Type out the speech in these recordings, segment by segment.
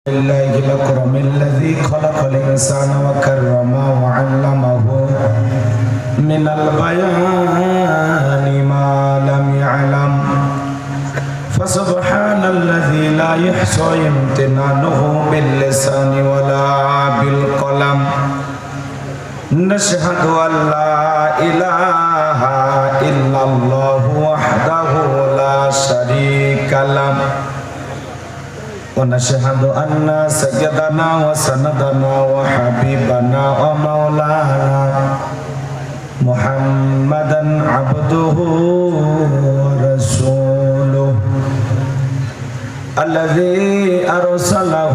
لله الأكرم الذي خلق الإنسان وكرمه وعلمه من البيان ما لم يعلم فسبحان الذي لا يحصى امتنانه باللسان ولا بالقلم نشهد أن لا إله إلا الله وحده لا شريك له ونشهد أن سيدنا وسندنا وحبيبنا ومولانا محمدا عبده ورسوله الذي أرسله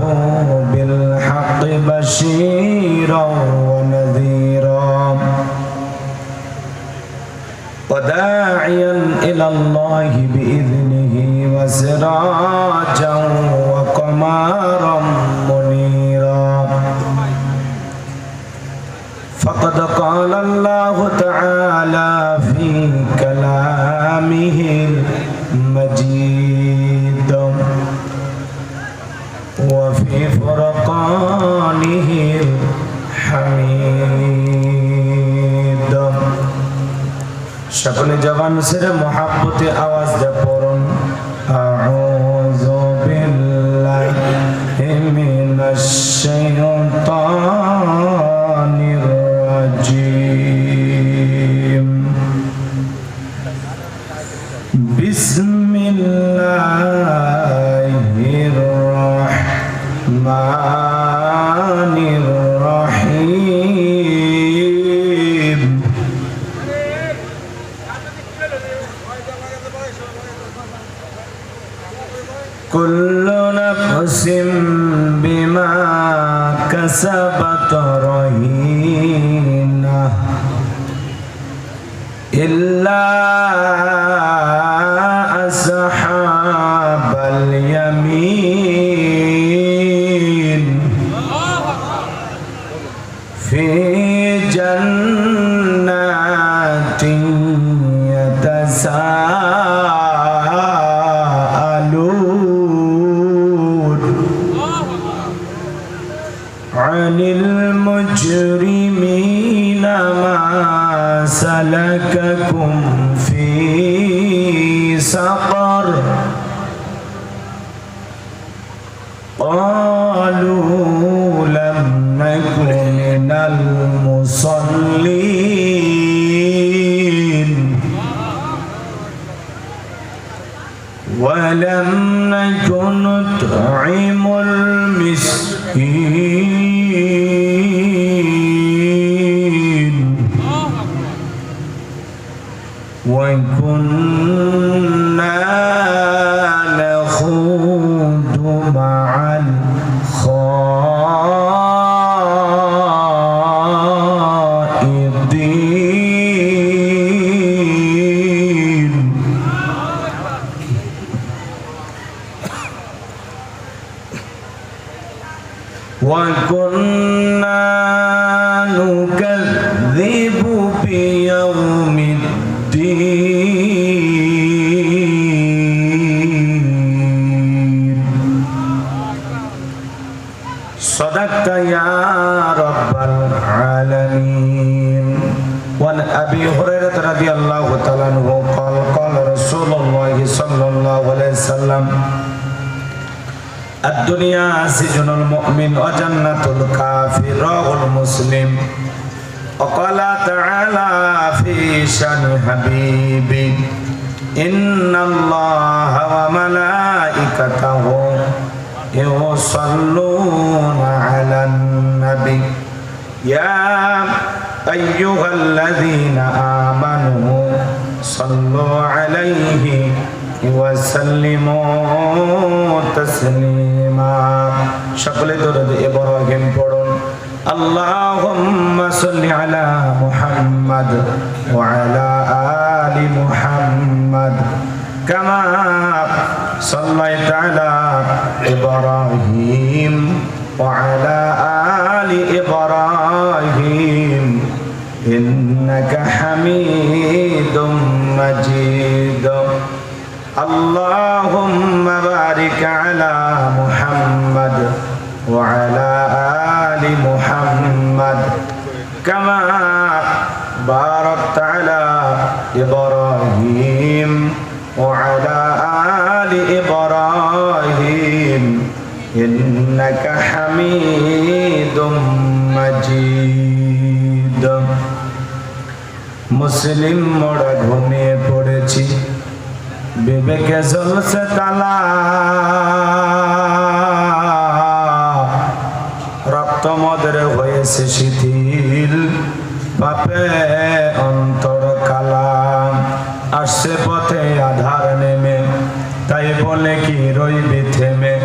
بالحق بشيرا ونذيرا وداعيا إلى الله بإذنه وسراجا وقمرا منيرا فقد قال الله تعالى في كلامه المجيد وفي فرقانه الحميد সকলে জবান ছেড়ে মহব্বতে আওয়াজ দিয়ে পড়ুন আউযু বিল্লাহি মিনাশ শাইতানির রাজীম বিসমিল্লাহির রাহমানির রাহিম كل نفس بما كسبت رهينة إلا أصحاب اليمين في جنات يتساءلون عن المجرمين ما سلككم في سقر قالوا لم نكن من المصلين ولم نكن نطعم المسكين وكنا نخوض مع الخائضين وكنا نكذب بيوم الدين صدقت يا رب العالمين وعن أبي هريرة رضي الله تعالى عنه قال قال رسول الله صلى الله عليه وسلم الدنيا سجن المؤمن وجنة الكافر رواه المسلم وقال تعالى في شان حبيبي إن الله وملائكته يصلون على النبي يا أيها الذين آمنوا صلوا عليه وسلموا تسليما شكل درود إبراهيم পড়ুন اللهم صل على محمد وعلى آل محمد كما صليت على إبراهيم وعلى آل إبراهيم إنك حميد مجيد اللهم بارك على محمد كما باركت على إبراهيم وعلى آل إبراهيم إنك حميد مجيد মুসলিম মোড়া ঘুমিয়ে পড়েছি বিবেকে জ্বলছে তালা রক্ত মদের হয়েছে শিথিল পাপে অন্তর কালা আসছে পথে আধার নেমে তাই বলে কি রইবি থেমে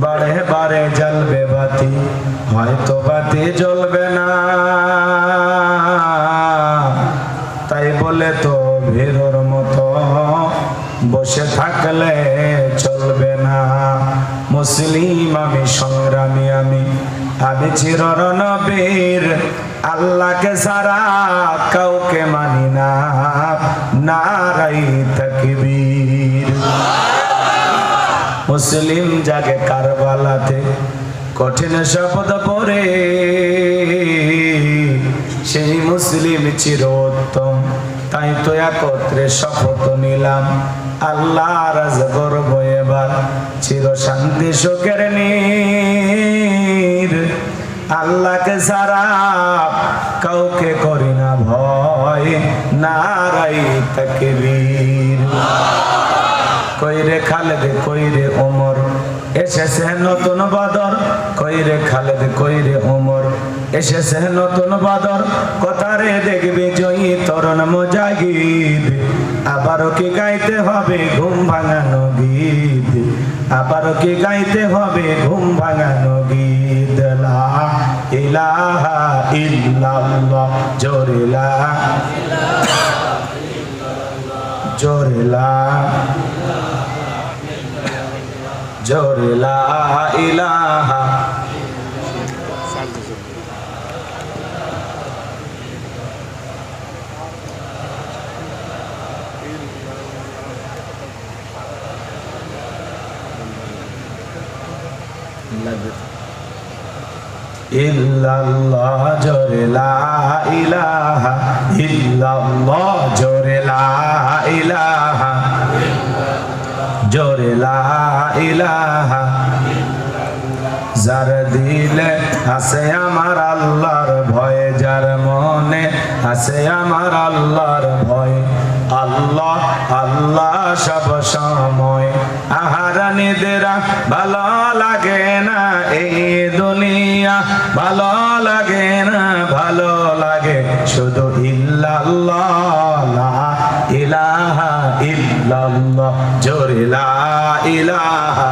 বারে বারে জ্বলবে বাতি হয়তো বাতি জ্বলবে না তাই বলে তো ভীরর মতো বসে থাকলে চলবে না মুসলিম আমি সংগ্রামী আমি চিরর নবীর আল্লাহকে ছাড়া কাউকে মানি না নারাই তাকবীর মুসলিম জাগে কারবালাতে কঠিন শপথ পড়ে সেই মুসলিম চিরোত্তম তাই তো একত্রে শপথ নিলাম আল্লাহ রাজ করব এবার চির শান্তি সুখের নীর আল্লাহকে ছাড়া কাউকে করি না ভয় নারাই তাকবীর কইরে খালেদ কইরে ওমর এসেছে নতুন বাদর কইরে খালেদ কইরে ওমর এসেছে নতুন বাদর কথারে দেখবি জয়ী তরুণ মুজাহিদ আবারও কি গাইতে হবে ঘুম ভাঙানো গীত আবারও কি গাইতে হবে ঘুম ভাঙানো গীত লা ইলাহা ইল্লাল্লাহ জোরে লা জোরে লা জোরে লা ইলাহা ইল্লাল্লাহ জোরে লা ইলাহা ইল্লাল্লাহ জোরে লা ইলাহা জোরে লা ইলাহা যার দিলে আছে আমার আল্লাহর ভয় যার মনে আছে আমার আল্লাহর ভয় আল্লাহ আল্লাহ সব সময় আহারানিদেরা ভালো লাগে না এই দুনিয়া ভালো লাগে না ভালো লাগে শুধু ইল্লাল্লাহ লা ইলাহা ইল্লাল্লাহ জোরে লা ইলাহা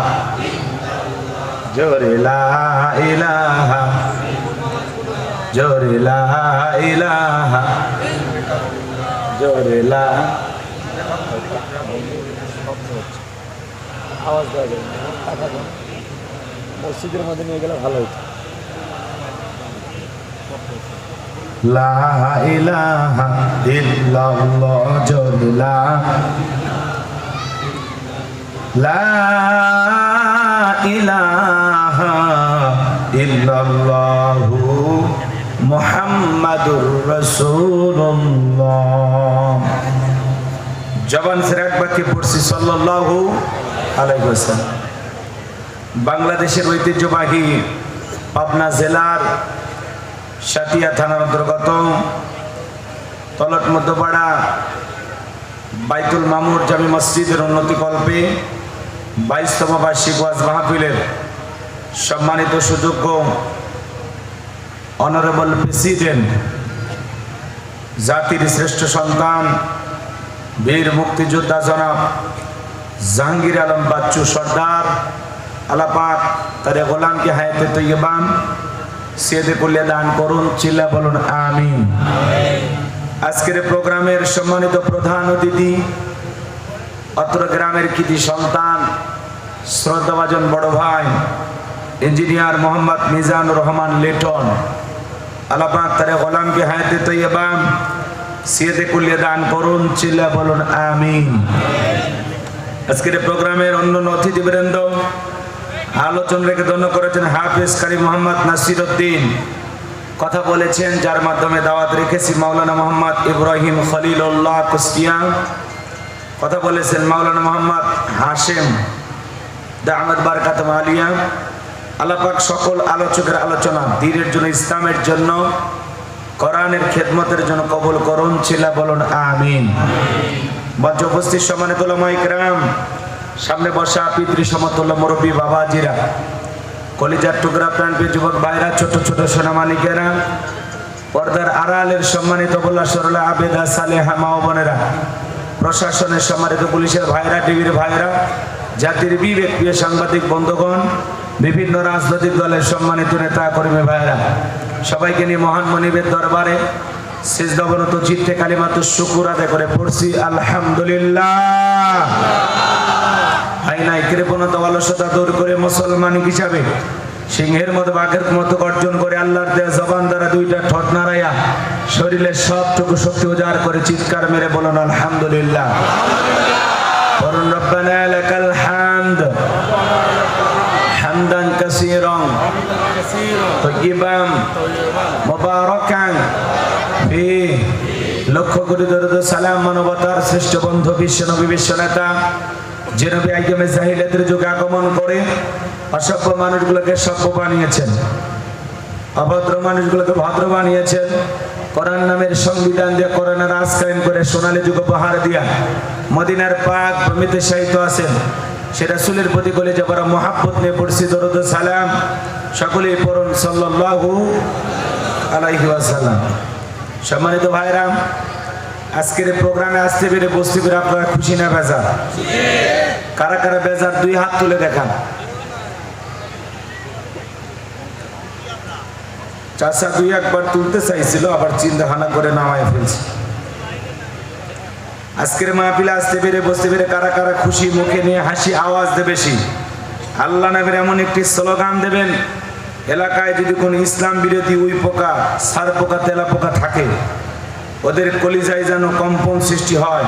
জোরে লা ইলাহা জোরে লা ইলাহা জোরে লা আওয়াজ দেওয়া যায় না মসজিদের মধ্যে নিয়ে গেলে ভালো হতো লা ইলাহা ইল্লাল্লাহ জোরে লা ইলাহা ইল্লাল্লাহু মুহাম্মাদুর রাসূলুল্লাহ জবান ছেড়ে একবার কি পড়ছি সাল্লাল্লাহু আলাইহি ওয়াসাল্লাম বাংলাদেশের ঐতিহ্যবাহী পাবনা জেলার সাতিয়া থানার অন্তর্গত তলট মধ্যপাড়া বাইতুল মামুর জামি মসজিদের উন্নতি কল্পে 22তম বার্ষিক ওয়াজ মাহফিলের সম্মানিত সুযোগ্য অনারেবল প্রেসিডেন্ট জাতির শ্রেষ্ঠ সন্তান বীর মুক্তিযোদ্ধা জনাব জাহাঙ্গীর আলম বাচ্চু সর্দার আল্লাহ পাক তার গোলামকে হায়াতে তৈয়বান সিয়াদে কুল্লিয়া দান করুন চিল্লা বলুন আমিন। আজকের প্রোগ্রামের সম্মানিত প্রধান অতিথি অত্র গ্রামের কৃতি সন্তান শ্রদ্ধাভাজন বড় ভাই ইঞ্জিনিয়ার মোহাম্মদ মিজানুর রহমান লিটন আল্লাহ পাক তার গোলামকে হায়াতে তৈয়বান সিয়াদে কুল্লিয়া দান করুন চিল্লা বলুন আমিন। আজকের প্রোগ্রামের অন্য অতিথিবৃন্দ আলোচনা রেখে ধন্য করেছেন হাফেজ কারি মোহাম্মদ নাসির উদ্দিন কথা বলেছেন, যার মাধ্যমে দাওয়াত রেখেছি মাওলানা মোহাম্মদ ইব্রাহিম খলিলুল্লাহ কুষ্টিয়া। কথা বলেছেন মাওলানা মোহাম্মদ হাশেম দামাত বারকাতুম আলিয়া। আল্লাহ পাক সকল আলোচকের আলোচনা দ্বীনের জন্য, ইসলামের জন্য, কোরআনের খেদমতের জন্য কবুল করুন। ছিলা বলুন আমিন। মঞ্চে উপস্থিত সম্মানিত উলামা ইকরাম, সামনে বসা পিতৃ সমতুল্য মুরব্বী বাবাজিরা, কলিজার টুকরা প্রাণপ্রিয় যুবক ভাইরা, ছোট ছোট সোনামানিকেরা, পর্দার আড়ালের সম্মানিত বল্লা সরলা আবেদা সালেহা মা ও বোনেরা, প্রশাসনের সম্মানিত পুলিশের ভাইরা, টিভির ভাইরা, জাতির বিবেক প্রিয় সাংবাদিক বন্ধুগণ, বিভিন্ন রাজনৈতিক দলের সম্মানিত নেতা কর্মী ভাইরা, সবাইকে নিয়ে মহান মনিবের দরবারে সিজদাবনত চিত্তে কালিমাতুশ শুকুর আদায় করে পড়ছি আলহামদুলিল্লাহ। আইনায় কৃপণতা অলসতা দূর করে মুসলমান হিসাবে সিংহের মতো বাঘের মতো গর্জন করে আল্লাহর দেয়া জবান দ্বারা দুইটা ঠোঁট নাড়াইয়া শরীরের সবটুকু শক্তি উজাড় করে চিৎকার মেরে বলুন আলহামদুলিল্লাহ। বলুন রব্বানা লাকাল হামদ হামদান কাসীরান তাইয়িবান মুবারাকান ফিহি। লক্ষ কোটি দরুদ সালাম মানবতার শ্রেষ্ঠ বন্ধু বিশ্ব নবী, বিশ্ব নেতা, যে নবী আইয়ামে জাহিলিয়াতের যুগে আগমন করে অসভ্য মানুষগুলোকে সভ্য বানিয়েছেন, অভদ্র মানুষগুলোকে ভদ্র বানিয়েছেন, কোরআন নামের সংবিধান দিয়ে কোরআনের রাজ কায়েম করে সোনালী যুগ উপহার দিয়া মদিনার পাক ভূমিতে শায়িত আছেন। সে রাসূলের প্রতি কলিজা ভরা মহাব্বত নিয়ে পড়ছি দরুদ সালাম। সকলেই পড়ুন সাল্লাল্লাহু আলাইহি ওয়াসাল্লাম। সম্মানিত ভাইরা, আজকের এই প্রোগ্রামে আসতে পেরে বসতে পেরে আপনারা খুশি না বেজার? কারা কারা বেজার দুই হাত তুলে দেখান। চাচা দুই একবার তুলতে চাইছিল, আবার চিন্তা ভাবনা করে নামায় ফেলছে। আজকের মাহফিলে আসতে পেরে বসতে পেরে কারা কারা খুশি, মুখে নিয়ে হাসি আওয়াজ দেবে বেশি। আল্লাহ নবীর এমন একটি স্লোগান দেবেন, এলাকায় যদি কোনো ইসলাম বিরোধী উই পোকা, সার পোকা, তেলা পোকা থাকে, ওদের কলিজায় যেন কম্পন সৃষ্টি হয়,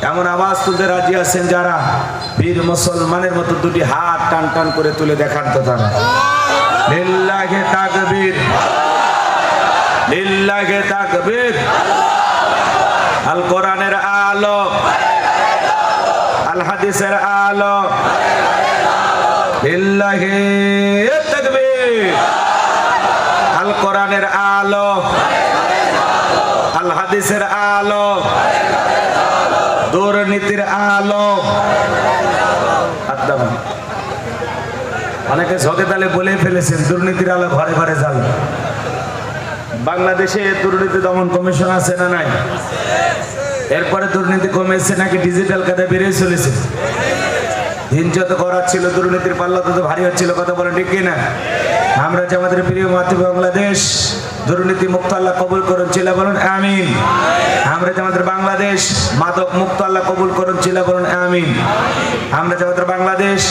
এমন আওয়াজ তুলতে রাজি আছেন যারা? বীর মুসলমানের মতো দুটি হাত টান টান করে তুলে দেখান তো তারা। লিল্লাহি তাকবীর, লিল্লাহি তাকবীর। আল কোরআনের আলো, আল হাদিসের আলো, লিল্লাহি তাকবীর। আল কোরআনের আলো, আল হাদিসের আলো, দুর্নীতির আলো। অনেকে ঝকে তালে বলে ফেলেছেন দুর্নীতির আলো ঘরে ঘরে জ্বাল। বাংলাদেশে দুর্নীতি দমন কমিশন আছে না নাই? এরপরে দুর্নীতি কমেছে নাকি ডিজিটাল কাজে বেড়ে চলেছে? দিন যত করার ছিল দুর্নীতির পাল্লা তত ভারী হচ্ছিল। কথা বলেন ঠিক কিনা? আমরা যে আমাদের প্রিয় মাতৃ বাংলাদেশ দুর্নীতি মুক্ত আল্লাহ কবুল করুন, চিল্লা বলুন আমিন। আমরা যে আমাদের বাংলাদেশ মাদক মুক্ত আল্লাহ কবুল করুন, চিল্লা বলুন আমিন। আমরা যে আমাদের বাংলাদেশ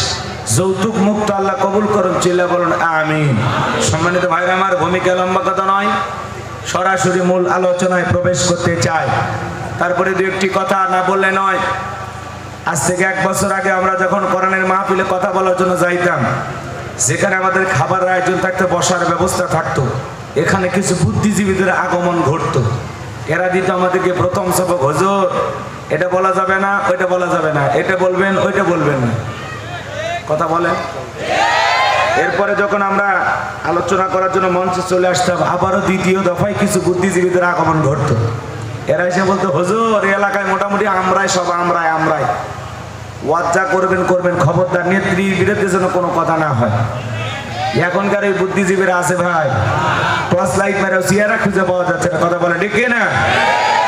যৌতুক মুক্ত আল্লাহ কবুল করুন, চিল্লা বলুন আমিন। সম্মানিত ভাইরা আমার, ভূমিকা লম্বা কথা নয়, সরাসরি মূল আলোচনায় প্রবেশ করতে চাই। তারপরে দু একটি কথা না বললে নয়। আজ থেকে 1 বছর আগে আমরা যখন কোরআনের মাহফিলে কথা বলার জন্য যাইতাম, যেখানে আমাদের খাবারের আয়োজন থাকতো, বসার ব্যবস্থা থাকতো, এখানে কিছু বুদ্ধিজীবীদের আগমন ঘটতো। এরা দিত আমাদেরকে প্রথম সবক, হুজুর এটা বলা যাবে না, ওইটা বলা যাবে না, এটা বলবেন, ওইটা বলবেন না। কথা বলেন। এরপরে যখন আমরা আলোচনা করার জন্য মঞ্চে চলে আসতাম, আবারও দ্বিতীয় দফায় কিছু বুদ্ধিজীবীদের আগমন ঘটতো। এরা এসে বলতো, হুজুর এই এলাকায় মোটামুটি আমরাই সব, আমরাই আমরাই ওয়াজ যা করবেন করবেন, খবরদার নেত্রীর বিরুদ্ধে যেন কোনো কথা না হয়। এখনকার এই বুদ্ধিজীবীরা আছে ভাই, টর্চ লাইট মেরে চেহারা খুঁজে পাওয়া যাচ্ছে না। কথা বলে ঠিক না?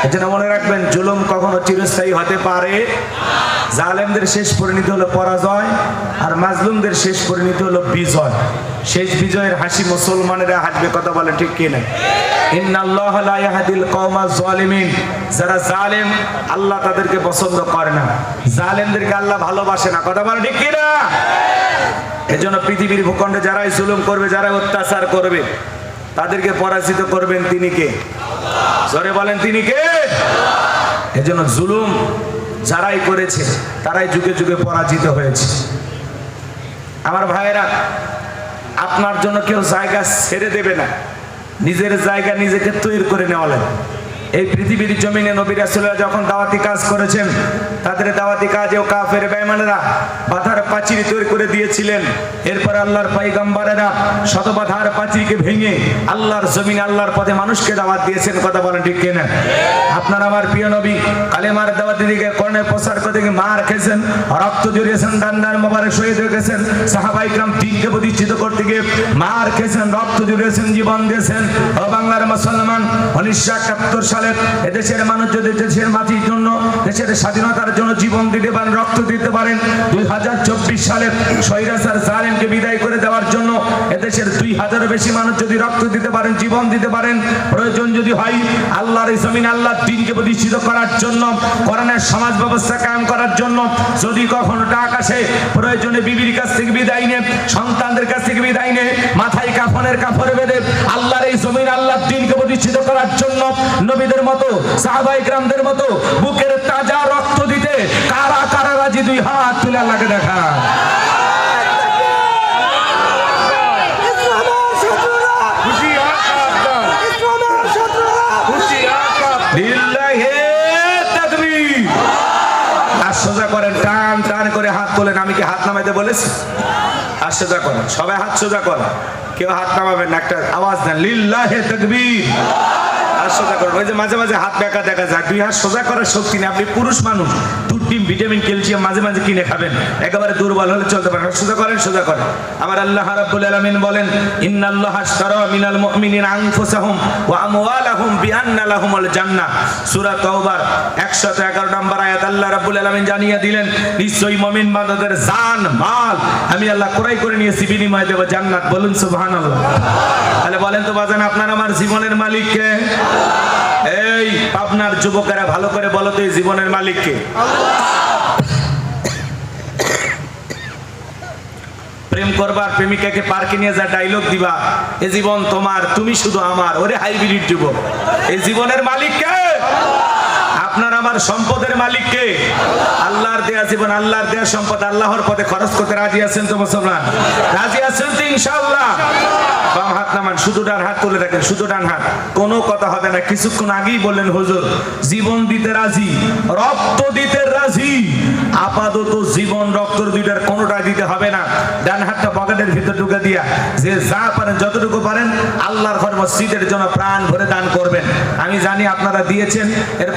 এজন্য মনে রাখবেন, জুলুম কখনো চিরস্থায়ী হতে পারে। জালেমদের শেষ পরিণতি হলো পরাজয়, আর মাজলুমদের শেষ পরিণতি হলো বিজয়। শেষ বিজয়ের হাসি মুসলমানেরা হাসবে। কথা বলে ঠিক কিনা? ইন্নাল্লাহা লা ইয়াহদিল কওমাজ জালিমিন। যারা জালেম, আল্লাহ তাদেরকে পছন্দ করে না, জালেমদেরকে আল্লাহ ভালোবাসে না। কথা বলে ঠিক কিনা? এজন্য পৃথিবীর ভূখণ্ডে যারাই জুলুম করবে, যারা অত্যাচার করবে, তাদেরকে পরাজিত করবেন তিনি কে? জোরে বলেন তিনি কে? এজন্য জুলুম যারাই করেছে তারাই যুগে যুগে পরাজিত হয়েছে। আমার ভাইয়েরা, আপনার জন্য কেউ জায়গা ছেড়ে দেবে না, নিজের জায়গা নিজেকে তৈরি করে নেওয়া লাগে। এই পৃথিবীর জমিনে নবী রাসূলরা যখন দাওয়াতি কাজ করেছেন, তাদের দাওয়াতি কাজেও কাফের বেঈমানেরা বাধার প্রাচীর তৈরি করে দিয়েছিলেন। এরপর আল্লাহর পয়গম্বরেরা শত বাধার প্রাচীরকে ভেঙে আল্লাহর জমিনে আল্লাহর পথে মানুষকে দাওয়াত দিয়েছেন। কথা বলেন ঠিক কিনা? আপনার আমার প্রিয় নবী কালেমার দাওয়াত দিকে কোরআনের প্রচার করতে গিয়ে মার খেয়েছেন, রক্ত ঝরিয়েছেন, ডান্ডার মোবারক শহীদ হয়ে গেছেন। সাহাবায়ে কিরাম দ্বীনকে প্রতিষ্ঠিত করতে গিয়ে মার খেয়েছেন, রক্ত ঝরিয়েছেন, জীবন দিয়েছেন। ও বাংলার মুসলমান, 1971 সালে এদেশের মানুষ যদি দেশের মাটির জন্য, দেশের স্বাধীনতার জন্য জীবন দিতে পারেন, রক্ত দিতে পারেন, 2024 সালে স্বৈরাচার জালেমকে বিদায় করে দেওয়ার জন্য এদেশের 2000 বেশি মানুষ যদি রক্ত দিতে পারেন, জীবন দিতে পারেন, প্রয়োজন যদি হয় আল্লাহর এই জমিন আল্লাহর দ্বীনকে প্রতিষ্ঠিত করার জন্য, কোরআনের সমাজ ব্যবস্থা কায়েম করার জন্য যদি কখনো ডাক আসে, প্রয়োজনে বিবির কাছ থেকে বিদায় নিয়ে, সন্তানদের কাছ থেকে বিদায় নিয়ে, মাথায় কাফনের কাপড় বেঁধে আল্লাহর এই জমিন আল্লাহর দ্বীনকে প্রতিষ্ঠিত করার জন্য নবীদের মতো, সাহাবায়ে কিরামদের মতো বুকের তাজা রক্ত দিতে কারা কারা রাজি? দুই হাত তুলে আল্লাহকে দেখা। সোজা করেন, টান টান করে হাত তোলেন। আমি কি হাত নামাইতে বলেছি? আর সোজা করেন, সবাই হাত সোজা করেন, কেউ হাত নামাবেন না, একটা আওয়াজ দেন, লিল্লাহে তাকবীর। সোজা করুন। ওই যে মাঝে মাঝে হাত বেঁকা দেখা যায়, দুই হাত সোজা করার শক্তি নেই। আপনি পুরুষ মানুষ, দুধ, ডিম, ভিটামিন, ক্যালসিয়াম মাঝে মাঝে কিনে খাবেন, একেবারে দুর্বল হলে চলতে পারেন। সোজা করেন, সোজা করেন। আমার আল্লাহ রাব্বুল আলামিন বলেন, ইন্নাল্লাহা আশতারা মিনাল মুমিনিনা আনফুসাহুম ওয়া আমওয়ালাহুম বিআন্না লাহুমুল জান্নাহ। সূরা তাওবার 111 নম্বর আয়াত আল্লাহ রাব্বুল আলামিন জানিয়ে দিলেন, নিশ্চয়ই মুমিন বান্দাদের জান মাল আমি আল্লাহ ক্রয় করে নিয়েছি, বিনিময়ে দেব জান্নাত। বলুন সুবহানাল্লাহ। তাহলে বলেন তো বাজান, আপনার আমার জীবনের মালিক কে? এই আপনার যুবকেরা ভালো করে বলো তো, এই জীবনের মালিক কে? প্রেম করবার, প্রেমিকাকে পার্কে নিয়ে যা ডায়লগ দিবা, এই জীবন তোমার, তুমি শুধু আমার, ওরে হাইব্রিড যুবক। এই জীবনের মালিক কে? আপনার আমার সম্পদের মালিক কে? আল্লাহর দেয়া জীবন, আল্লাহর দেয়া সম্পদ আল্লাহর পথে খরচ করতে রাজি আছেন তো মুসলমান? রাজি আছেন তো ইনশাআল্লাহ? বাম হাত নামান, শুধু ডান হাত তুলে রাখেন, শুধু ডান হাত। কোনো কথা হবে না। কিছুক্ষণ আগেই বললেন হুজুর জীবন দিতে রাজি, রক্ত দিতে রাজি। আপাতত জীবন রক্ত দুইটার কোনোটা দিতে হবে না। ডান হাতটা পকেটের ভিতর ঢুকে দিয়া যে যা পারেন, যতটুকু পারেন আল্লাহর ঘর মসজিদের জন্য প্রাণ ভরে দান করবেন। আমি জানি আপনারা দিয়েছেন। এর